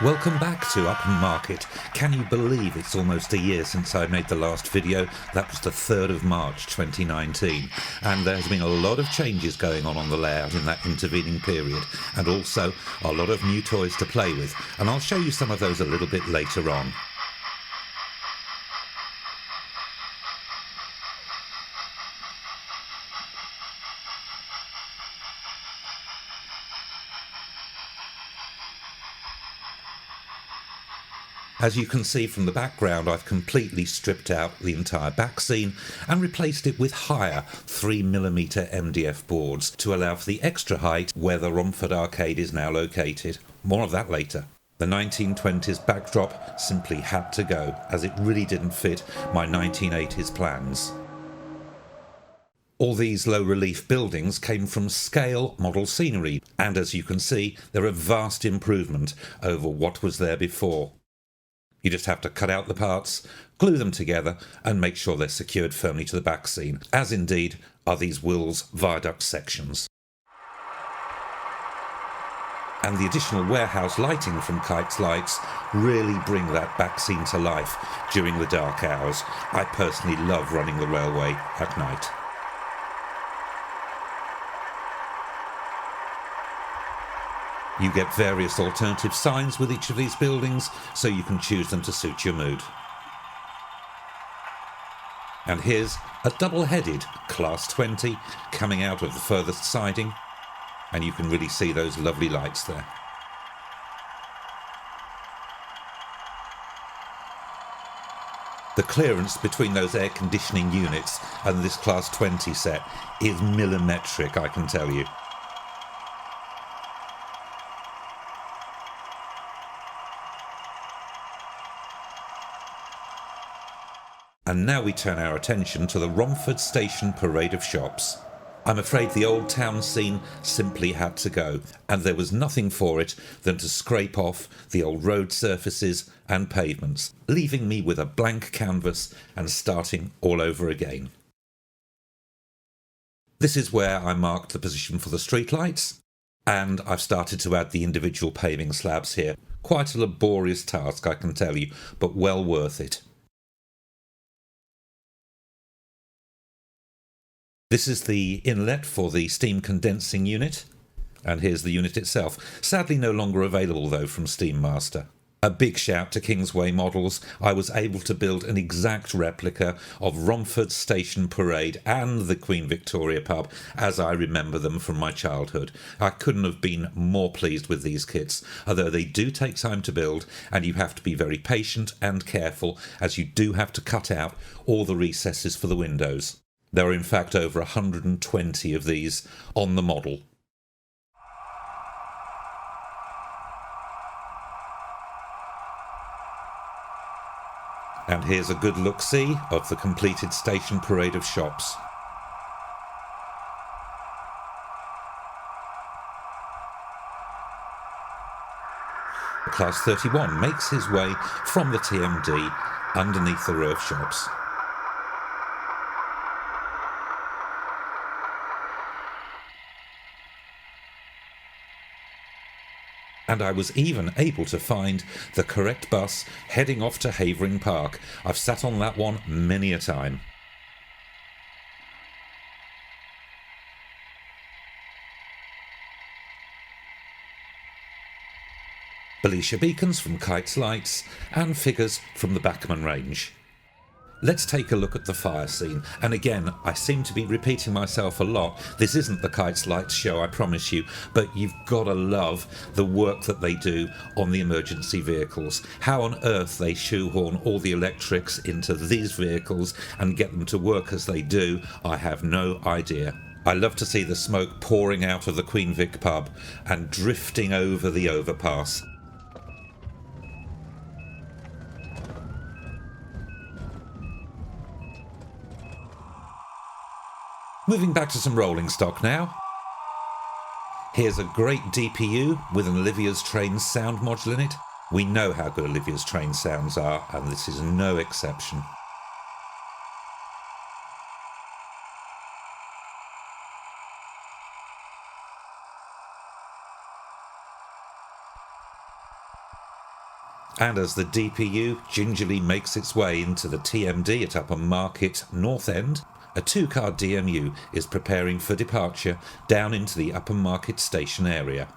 Welcome back to Upham Market. Can you believe it's almost a year since I made the last video? That was the 3rd of March 2019, and there's been a lot of changes going on the layout in that intervening period, and also a lot of new toys to play with, and I'll show you some of those a little bit later on. As you can see from the background, I've completely stripped out the entire back scene and replaced it with higher 3mm MDF boards to allow for the extra height where the Romford arcade is now located. More of that later. The 1920s backdrop simply had to go, as it really didn't fit my 1980s plans. All these low-relief buildings came from scale model scenery, and as you can see, they're a vast improvement over what was there before. You just have to cut out the parts, glue them together and make sure they're secured firmly to the back scene, as indeed are these Wills viaduct sections. And the additional warehouse lighting from Kite's lights really bring that back scene to life during the dark hours. I personally love running the railway at night. You get various alternative signs with each of these buildings, so you can choose them to suit your mood. And here's a double-headed Class 20 coming out of the furthest siding, and you can really see those lovely lights there. The clearance between those air conditioning units and this Class 20 set is millimetric, I can tell you. And now we turn our attention to the Romford Station parade of shops. I'm afraid the old town scene simply had to go, and there was nothing for it than to scrape off the old road surfaces and pavements, leaving me with a blank canvas and starting all over again. This is where I marked the position for the streetlights, and I've started to add the individual paving slabs here. Quite a laborious task, I can tell you, but well worth it. This is the inlet for the steam condensing unit, and here's the unit itself. Sadly no longer available though from Steam Master. A big shout to Kingsway Models. I was able to build an exact replica of Romford Station Parade and the Queen Victoria pub as I remember them from my childhood. I couldn't have been more pleased with these kits, although they do take time to build and you have to be very patient and careful, as you do have to cut out all the recesses for the windows. There are in fact over 120 of these on the model. And here's a good look-see of the completed station parade of shops. Class 31 makes his way from the TMD underneath the row of shops. And I was even able to find the correct bus heading off to Havering Park. I've sat on that one many a time. Belisha beacons from Kite's lights and figures from the Backman range. Let's take a look at the fire scene, and again I seem to be repeating myself a lot. This isn't the Kite's Lights show, I promise you, but you've got to love the work that they do on the emergency vehicles. How on earth they shoehorn all the electrics into these vehicles and get them to work as they do, I have no idea. I love to see the smoke pouring out of the Queen Vic pub and drifting over the overpass. Moving back to some rolling stock now. Here's a great DPU with an Olivia's Trains sound module in it. We know how good Olivia's Trains sounds are, and this is no exception. And as the DPU gingerly makes its way into the TMD at Upham Market North End, a 2-car DMU is preparing for departure down into the Upham Market station area.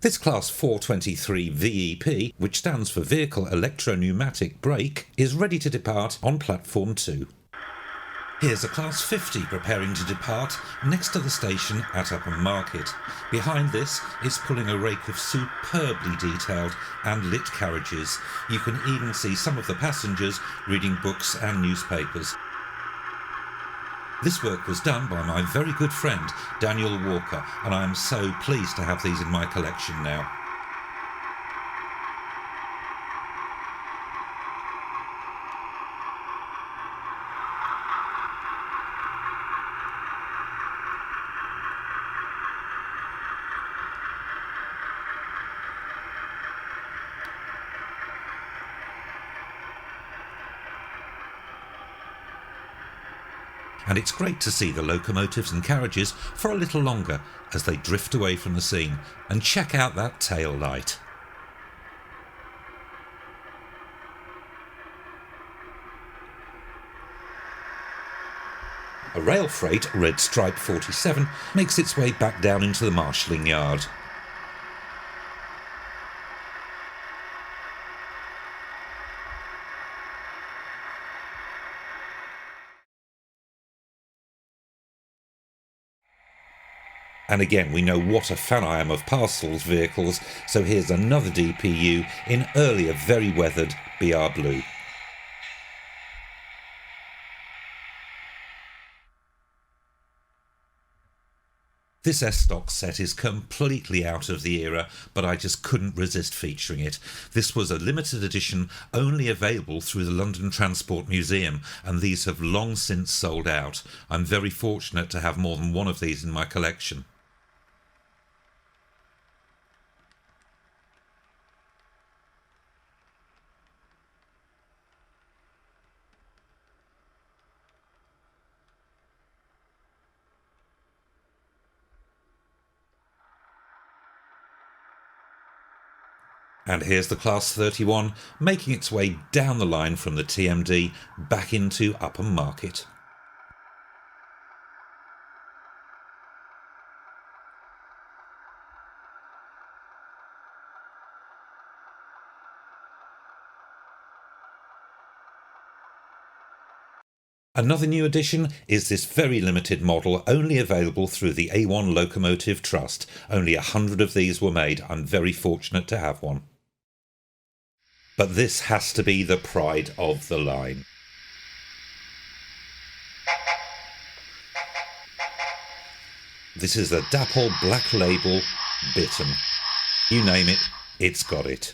This Class 423 VEP, which stands for Vehicle Electro-Pneumatic Brake, is ready to depart on Platform 2. Here's a Class 50 preparing to depart next to the station at Upham Market. Behind this is pulling a rake of superbly detailed and lit carriages. You can even see some of the passengers reading books and newspapers. This work was done by my very good friend Daniel Walker, and I am so pleased to have these in my collection now. And it's great to see the locomotives and carriages for a little longer as they drift away from the scene. And check out that tail light. A rail freight, Red Stripe 47, makes its way back down into the marshalling yard. And again, we know what a fan I am of parcels vehicles, so here's another DPU in earlier very weathered BR Blue. This S-Stock set is completely out of the era, but I just couldn't resist featuring it. This was a limited edition only available through the London Transport Museum, and these have long since sold out. I'm very fortunate to have more than one of these in my collection. And here's the Class 31 making its way down the line from the TMD back into Upham Market. Another new addition is this very limited model, only available through the A1 Locomotive Trust. Only 100 of these were made. I'm very fortunate to have one. But this has to be the pride of the line. This is a dapple black label Bitten. You name it, it's got it.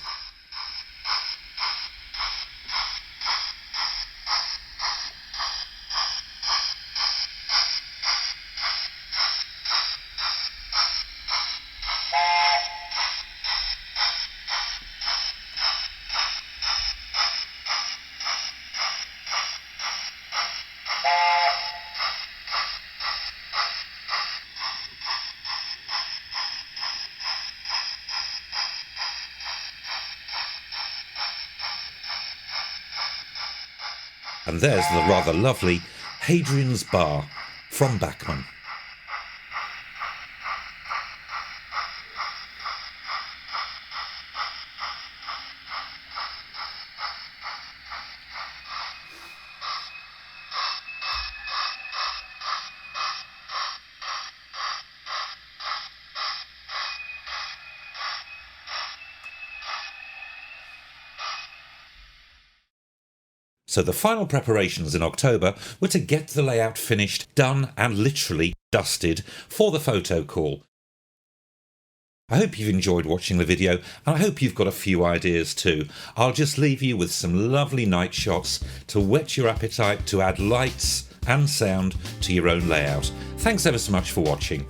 And there's the rather lovely Hadrian's Bar from Bachmann. So the final preparations in October were to get the layout finished, done and literally dusted for the photo call. I hope you've enjoyed watching the video, and I hope you've got a few ideas too. I'll just leave you with some lovely night shots to whet your appetite to add lights and sound to your own layout. Thanks ever so much for watching.